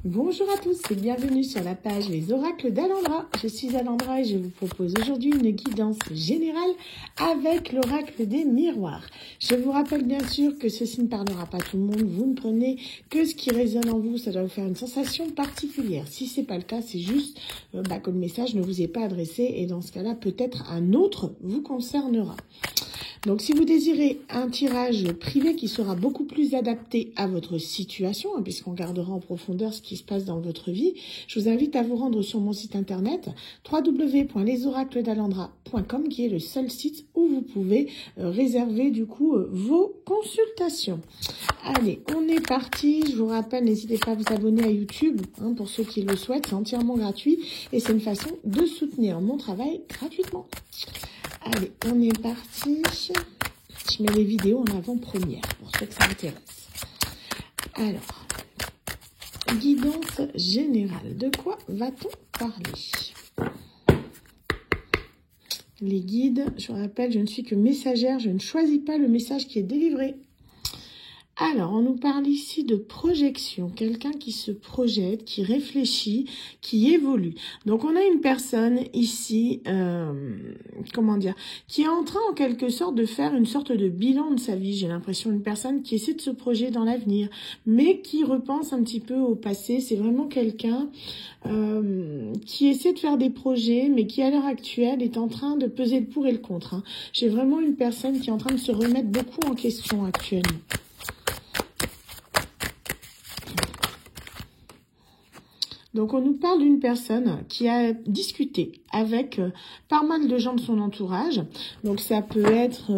Bonjour à tous et bienvenue sur la page Les Oracles d'Alendra. Je suis Alendra et je vous propose aujourd'hui une guidance générale avec l'oracle des miroirs. Je vous rappelle bien sûr que ceci ne parlera pas à tout le monde. Vous ne prenez que ce qui résonne en vous. Ça doit vous faire une sensation particulière. Si c'est pas le cas, c'est juste que le message ne vous est pas adressé et dans ce cas-là, peut-être un autre vous concernera. Donc, si vous désirez un tirage privé qui sera beaucoup plus adapté à votre situation, puisqu'on gardera en profondeur ce qui se passe dans votre vie, je vous invite à vous rendre sur mon site internet www.lesoracledalendra.com qui est le seul site où vous pouvez réserver du coup vos consultations. Allez, on est parti. Je vous rappelle, n'hésitez pas à vous abonner à YouTube pour ceux qui le souhaitent. C'est entièrement gratuit et c'est une façon de soutenir mon travail gratuitement. Allez, on est parti. Je mets les vidéos en avant-première pour ceux que ça intéresse. Alors, guidance générale. De quoi va-t-on parler? Les guides, je vous rappelle, je ne suis que messagère. Je ne choisis pas le message qui est délivré. Alors, on nous parle ici de projection, quelqu'un qui se projette, qui réfléchit, qui évolue. Donc, on a une personne ici, qui est en train en quelque sorte de faire une sorte de bilan de sa vie. J'ai l'impression d'une personne qui essaie de se projeter dans l'avenir, mais qui repense un petit peu au passé. C'est vraiment quelqu'un qui essaie de faire des projets, mais qui à l'heure actuelle est en train de peser le pour et le contre. J'ai vraiment une personne qui est en train de se remettre beaucoup en question actuellement. Donc, on nous parle d'une personne qui a discuté avec pas mal de gens de son entourage. Donc, ça peut être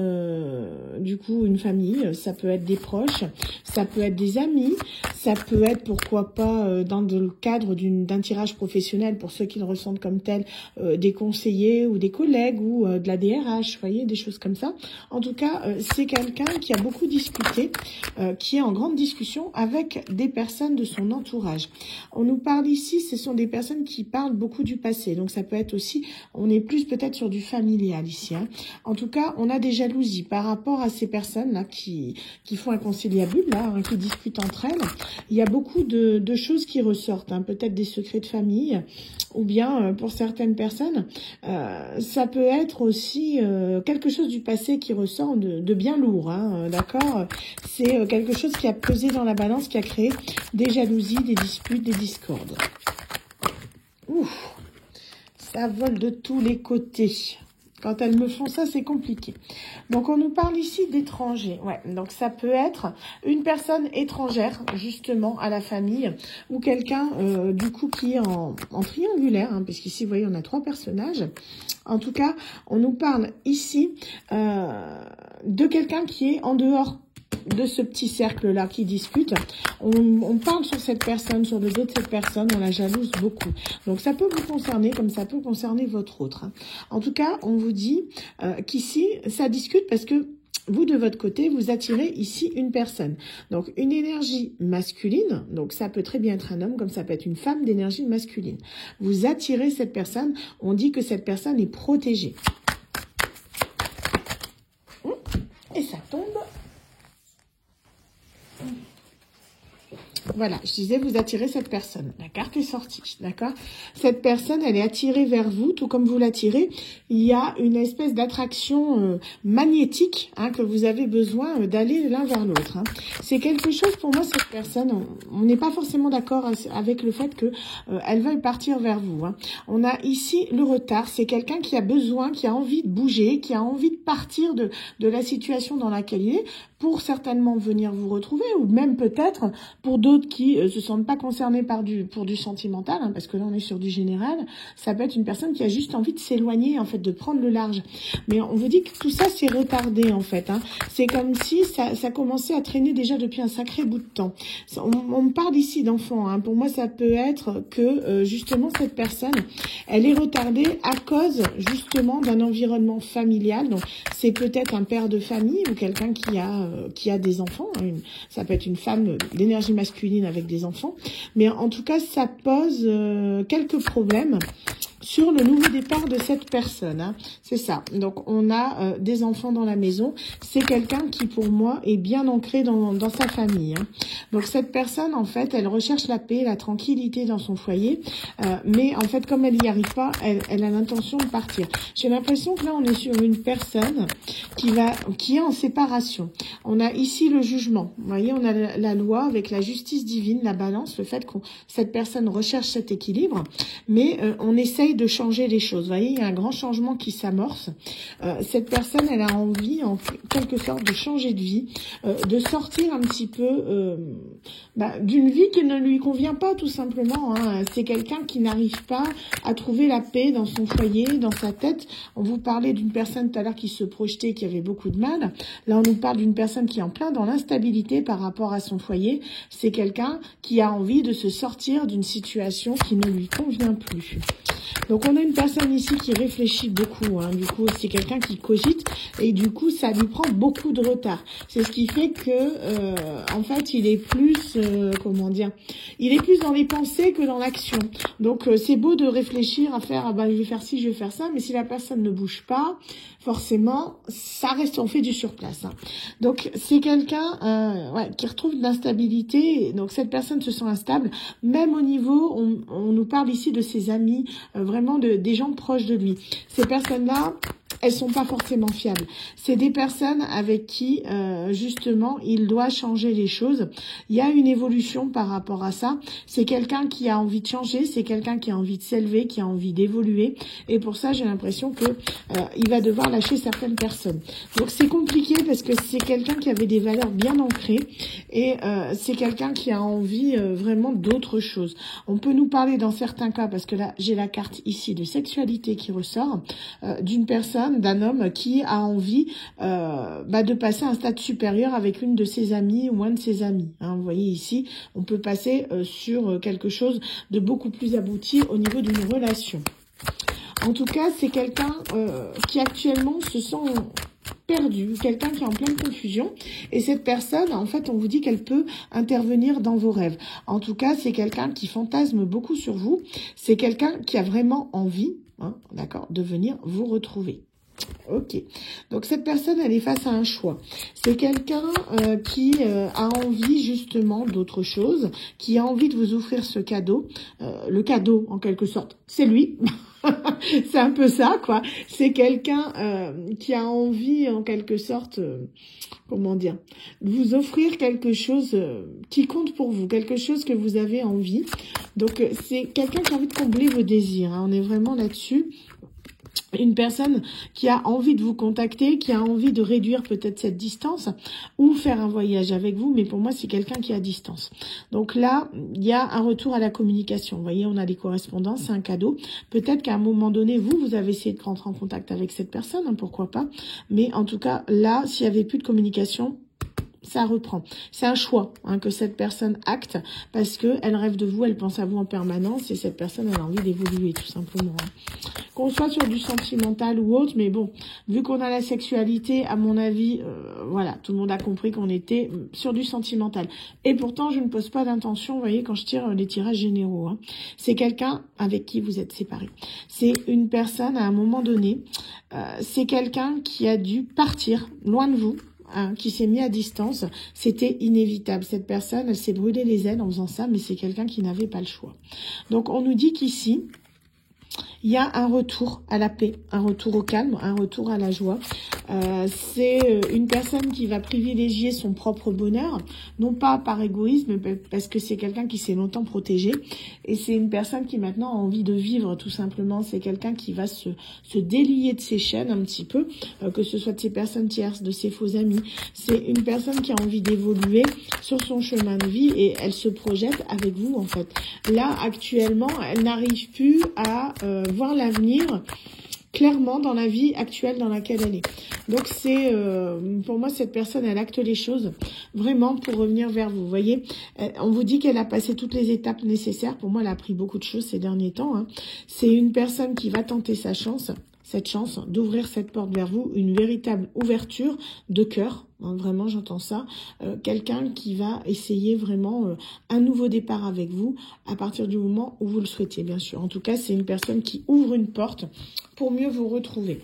du coup une famille, ça peut être des proches, ça peut être des amis, ça peut être pourquoi pas dans le cadre d'un tirage professionnel pour ceux qui le ressentent comme tel, des conseillers ou des collègues ou de la DRH, vous voyez, des choses comme ça. En tout cas, c'est quelqu'un qui a beaucoup discuté, qui est en grande discussion avec des personnes de son entourage. On nous parle ici, ce sont des personnes qui parlent beaucoup du passé. Donc, ça peut être aussi, on est plus peut-être sur du familial ici. En tout cas, on a des jalousies par rapport à ces personnes-là qui font un conciliabule, qui discutent entre elles. Il y a beaucoup de choses qui ressortent, peut-être des secrets de famille, ou bien pour certaines personnes, ça peut être aussi quelque chose du passé qui ressort de bien lourd, d'accord. C'est quelque chose qui a pesé dans la balance, qui a créé des jalousies, des disputes, des discordes. Ouf, ça vole de tous les côtés. Quand elles me font ça, c'est compliqué. Donc, on nous parle ici d'étrangers. Ouais, donc ça peut être une personne étrangère, justement, à la famille, ou quelqu'un, du coup, qui est en triangulaire, puisqu'ici, vous voyez, on a 3 personnages. En tout cas, on nous parle ici de quelqu'un qui est en dehors de ce petit cercle-là qui discute. On parle sur cette personne, sur le dos de cette personne, on la jalouse beaucoup. Donc, ça peut vous concerner comme ça peut concerner votre autre. En tout cas, on vous dit qu'ici, ça discute parce que vous, de votre côté, vous attirez ici une personne. Donc, une énergie masculine, donc ça peut très bien être un homme, comme ça peut être une femme d'énergie masculine. Vous attirez cette personne, on dit que cette personne est protégée. Et ça tombe. Voilà, je disais, vous attirez cette personne. La carte est sortie, d'accord? Cette personne, elle est attirée vers vous, tout comme vous l'attirez. Il y a une espèce d'attraction magnétique que vous avez besoin d'aller l'un vers l'autre. C'est quelque chose, pour moi, cette personne, on n'est pas forcément d'accord avec le fait que elle veuille partir vers vous. On a ici le retard. C'est quelqu'un qui a besoin, qui a envie de bouger, qui a envie de partir de la situation dans laquelle il est, pour certainement venir vous retrouver, ou même peut-être pour d'autres qui se sentent pas concernés pour du sentimental, parce que là on est sur du général. Ça peut être une personne qui a juste envie de s'éloigner, en fait, de prendre le large. Mais on vous dit que tout ça c'est retardé, en fait. C'est comme si ça commençait à traîner déjà depuis un sacré bout de temps. On me parle ici d'enfants. Pour moi, ça peut être que justement cette personne, elle est retardée à cause justement d'un environnement familial. Donc c'est peut-être un père de famille ou quelqu'un qui a des enfants. Ça peut être une femme d'énergie masculine avec des enfants. Mais en tout cas, ça pose quelques problèmes sur le nouveau départ de cette personne. Hein. C'est ça. Donc, on a des enfants dans la maison. C'est quelqu'un qui, pour moi, est bien ancré dans sa famille. Hein. Donc, cette personne, en fait, elle recherche la paix, la tranquillité dans son foyer. Mais, en fait, comme elle n'y arrive pas, elle a l'intention de partir. J'ai l'impression que là, on est sur une personne qui est en séparation. On a ici le jugement. Vous voyez, on a la loi avec la justice divine, la balance, le fait que cette personne recherche cet équilibre, mais on essaye de changer les choses. Vous voyez, il y a un grand changement qui s'amorce. Cette personne, elle a envie, en quelque sorte, de changer de vie, de sortir un petit peu d'une vie qui ne lui convient pas, tout simplement. Hein. C'est quelqu'un qui n'arrive pas à trouver la paix dans son foyer, dans sa tête. On vous parlait d'une personne tout à l'heure qui se projetait, qui avait beaucoup de mal. Là, on nous parle d'une personne qui est en plein dans l'instabilité par rapport à son foyer. C'est quelqu'un qui a envie de se sortir d'une situation qui ne lui convient plus. Donc, on a une personne ici qui réfléchit beaucoup. Hein. Du coup, c'est quelqu'un qui cogite et du coup, ça lui prend beaucoup de retard. C'est ce qui fait que, en fait, il est plus, il est plus dans les pensées que dans l'action. Donc, c'est beau de réfléchir à faire, je vais faire ci, je vais faire ça, mais si la personne ne bouge pas, forcément, ça reste, on fait du surplace. Hein. Donc, c'est quelqu'un qui retrouve de l'instabilité. Donc, cette personne se sent instable. Même au niveau, on nous parle ici de ses amis, vraiment des gens proches de lui. Ces personnes-là, elles sont pas forcément fiables. C'est des personnes avec qui, justement, il doit changer les choses. Il y a une évolution par rapport à ça. C'est quelqu'un qui a envie de changer, c'est quelqu'un qui a envie de s'élever, qui a envie d'évoluer. Et pour ça, j'ai l'impression que il va devoir lâcher certaines personnes. Donc, c'est compliqué parce que c'est quelqu'un qui avait des valeurs bien ancrées et c'est quelqu'un qui a envie vraiment d'autre chose. On peut nous parler dans certains cas, parce que là, j'ai la carte ici de sexualité qui ressort, d'une personne, d'un homme qui a envie de passer à un stade supérieur avec une de ses amies ou un de ses amis. Hein, vous voyez ici, on peut passer sur quelque chose de beaucoup plus abouti au niveau d'une relation. En tout cas, c'est quelqu'un qui actuellement se sent perdu, quelqu'un qui est en pleine confusion. Et cette personne, en fait, on vous dit qu'elle peut intervenir dans vos rêves. En tout cas, c'est quelqu'un qui fantasme beaucoup sur vous. C'est quelqu'un qui a vraiment envie, d'accord, de venir vous retrouver. Ok, donc cette personne, elle est face à un choix. C'est quelqu'un qui a envie justement d'autre chose, qui a envie de vous offrir ce cadeau. Le cadeau, en quelque sorte, c'est lui. C'est un peu ça, quoi. C'est quelqu'un qui a envie, en quelque sorte, de vous offrir quelque chose qui compte pour vous, quelque chose que vous avez envie. Donc, c'est quelqu'un qui a envie de combler vos désirs. Hein. On est vraiment là-dessus. Une personne qui a envie de vous contacter, qui a envie de réduire peut-être cette distance ou faire un voyage avec vous, mais pour moi, c'est quelqu'un qui est à distance. Donc là, il y a un retour à la communication. Vous voyez, on a des correspondances, c'est un cadeau. Peut-être qu'à un moment donné, vous avez essayé de rentrer en contact avec cette personne, pourquoi pas. Mais en tout cas, là, s'il n'y avait plus de communication, ça reprend. C'est un choix que cette personne acte parce que elle rêve de vous, elle pense à vous en permanence et cette personne, elle a envie d'évoluer tout simplement. Qu'on soit sur du sentimental ou autre, mais bon, vu qu'on a la sexualité, à mon avis, voilà, tout le monde a compris qu'on était sur du sentimental. Et pourtant, je ne pose pas d'intention, vous voyez, quand je tire les tirages généraux. C'est quelqu'un avec qui vous êtes séparés. C'est une personne, à un moment donné, c'est quelqu'un qui a dû partir loin de vous, qui s'est mis à distance. C'était inévitable. Cette personne, elle s'est brûlé les ailes en faisant ça, mais c'est quelqu'un qui n'avait pas le choix. Donc, on nous dit qu'ici, il y a un retour à la paix, un retour au calme, un retour à la joie. C'est une personne qui va privilégier son propre bonheur, non pas par égoïsme, mais parce que c'est quelqu'un qui s'est longtemps protégé. Et c'est une personne qui maintenant a envie de vivre tout simplement. C'est quelqu'un qui va se délier de ses chaînes un petit peu, que ce soit de ses personnes tierces, de ses faux amis. C'est une personne qui a envie d'évoluer sur son chemin de vie et elle se projette avec vous en fait. Là, actuellement, elle n'arrive plus à voir l'avenir clairement dans la vie actuelle dans laquelle elle est. Donc c'est, pour moi, cette personne, elle acte les choses vraiment pour revenir vers vous. Vous voyez, on vous dit qu'elle a passé toutes les étapes nécessaires. Pour moi, elle a appris beaucoup de choses ces derniers temps. C'est une personne qui va tenter sa chance. cette chance d'ouvrir cette porte vers vous, une véritable ouverture de cœur. Hein, vraiment, j'entends ça. Quelqu'un qui va essayer vraiment un nouveau départ avec vous à partir du moment où vous le souhaitez, bien sûr. En tout cas, c'est une personne qui ouvre une porte pour mieux vous retrouver.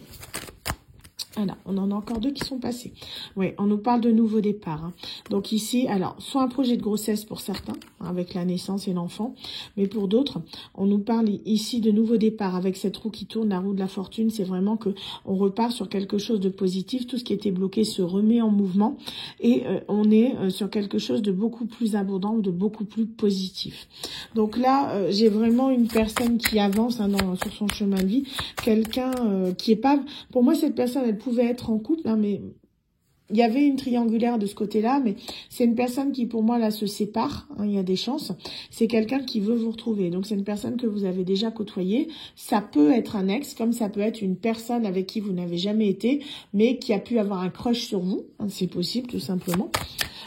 Voilà, on en a encore deux qui sont passés. Oui, on nous parle de nouveau départ. Hein. Donc ici, alors, soit un projet de grossesse pour certains, hein, avec la naissance et l'enfant, mais pour d'autres, on nous parle ici de nouveau départ avec cette roue qui tourne, la roue de la fortune. C'est vraiment que on repart sur quelque chose de positif. Tout ce qui était bloqué se remet en mouvement et on est sur quelque chose de beaucoup plus abondant, de beaucoup plus positif. Donc là, j'ai vraiment une personne qui avance hein, sur son chemin de vie, quelqu'un qui est pas... Pour moi, cette personne, elle pouvait être en couple, hein, mais il y avait une triangulaire de ce côté-là, mais c'est une personne qui, pour moi, là, se sépare. Hein, il y a des chances. C'est quelqu'un qui veut vous retrouver. Donc, c'est une personne que vous avez déjà côtoyée. Ça peut être un ex, comme ça peut être une personne avec qui vous n'avez jamais été, mais qui a pu avoir un crush sur vous. Hein, c'est possible, tout simplement.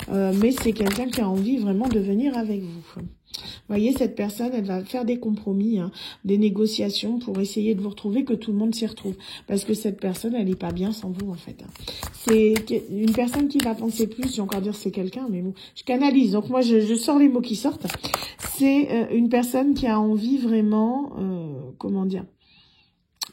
Mais c'est quelqu'un qui a envie vraiment de venir avec vous. Vous voyez, cette personne, elle va faire des compromis, hein, des négociations pour essayer de vous retrouver, que tout le monde s'y retrouve. Parce que cette personne, elle n'est pas bien sans vous, en fait. Hein. C'est une personne qui va penser plus, j'ai encore dire c'est quelqu'un, mais bon, je canalise. Donc moi, je sors les mots qui sortent. C'est une personne qui a envie vraiment, comment dire,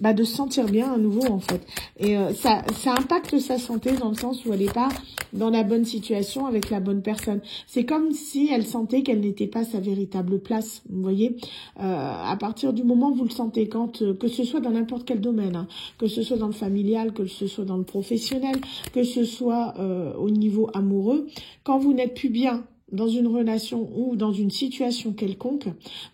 de se sentir bien à nouveau, en fait. Et ça impacte sa santé dans le sens où elle n'est pas dans la bonne situation avec la bonne personne. C'est comme si elle sentait qu'elle n'était pas sa véritable place, vous voyez. À partir du moment où vous le sentez, que ce soit dans n'importe quel domaine, hein, que ce soit dans le familial, que ce soit dans le professionnel, que ce soit au niveau amoureux, quand vous n'êtes plus bien dans une relation ou dans une situation quelconque,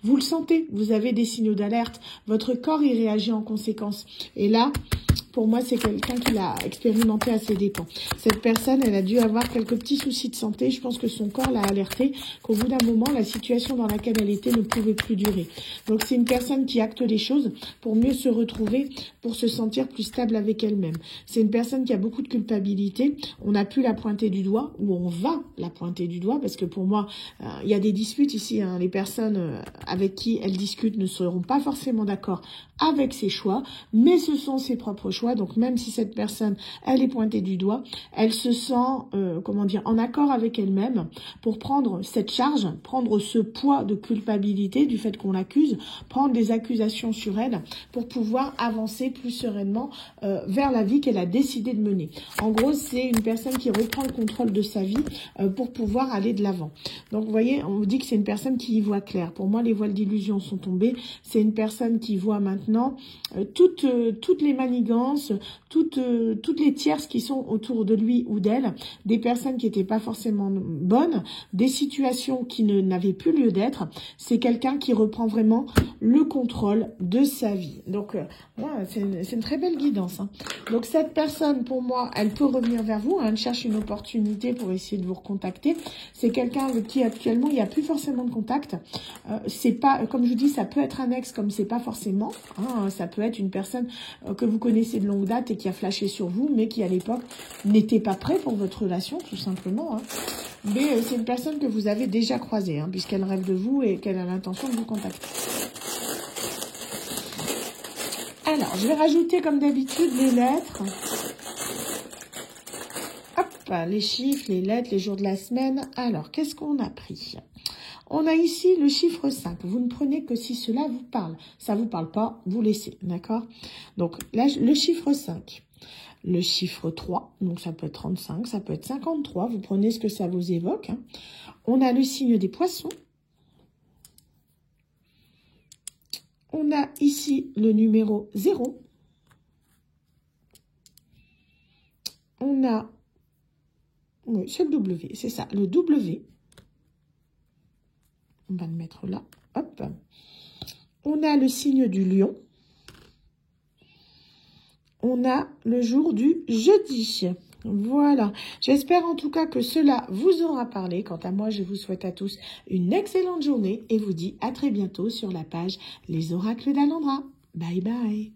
vous le sentez, vous avez des signaux d'alerte, votre corps y réagit en conséquence. Et là, pour moi, c'est quelqu'un qui l'a expérimenté à ses dépens. Cette personne, elle a dû avoir quelques petits soucis de santé. Je pense que son corps l'a alerté qu'au bout d'un moment, la situation dans laquelle elle était ne pouvait plus durer. Donc, c'est une personne qui acte les choses pour mieux se retrouver, pour se sentir plus stable avec elle-même. C'est une personne qui a beaucoup de culpabilité. On a pu la pointer du doigt, ou on va la pointer du doigt, parce que pour moi, il y a des disputes ici. Hein. Les personnes avec qui elle discute ne seront pas forcément d'accord avec ses choix, mais ce sont ses propres choix. Donc même si cette personne, elle est pointée du doigt, elle se sent, en accord avec elle-même pour prendre cette charge, prendre ce poids de culpabilité du fait qu'on l'accuse, prendre des accusations sur elle pour pouvoir avancer plus sereinement vers la vie qu'elle a décidé de mener. En gros, c'est une personne qui reprend le contrôle de sa vie pour pouvoir aller de l'avant. Donc vous voyez, on vous dit que c'est une personne qui y voit clair. Pour moi, les voiles d'illusion sont tombés. C'est une personne qui voit maintenant toutes les manigances, toutes les tierces qui sont autour de lui ou d'elle, des personnes qui n'étaient pas forcément bonnes, des situations qui n'avaient plus lieu d'être. C'est quelqu'un qui reprend vraiment le contrôle de sa vie. Donc, c'est une très belle guidance. Hein. Donc, cette personne, pour moi, elle peut revenir vers vous. Hein, elle cherche une opportunité pour essayer de vous recontacter. C'est quelqu'un avec qui, actuellement, il n'y a plus forcément de contact. C'est pas, comme je vous dis, ça peut être un ex, comme c'est pas forcément. Hein, ça peut être une personne que vous connaissez de longue date et qui a flashé sur vous, mais qui, à l'époque, n'était pas prêt pour votre relation, tout simplement. Hein. Mais c'est une personne que vous avez déjà croisée, hein, puisqu'elle rêve de vous et qu'elle a l'intention de vous contacter. Alors, je vais rajouter, comme d'habitude, les lettres. Hop, les chiffres, les lettres, les jours de la semaine. Alors, qu'est-ce qu'on a pris ? On a ici le chiffre 5. Vous ne prenez que si cela vous parle. Ça ne vous parle pas, vous laissez, d'accord ? Donc, là, le chiffre 5. Le chiffre 3, donc ça peut être 35, ça peut être 53. Vous prenez ce que ça vous évoque. Hein. On a le signe des poissons. On a ici le numéro 0. On a, oui, c'est le W, c'est ça, le W. On va le mettre là, hop. On a le signe du lion. On a le jour du jeudi. Voilà. J'espère en tout cas que cela vous aura parlé. Quant à moi, je vous souhaite à tous une excellente journée et vous dis à très bientôt sur la page Les Oracles d'Alondra. Bye bye.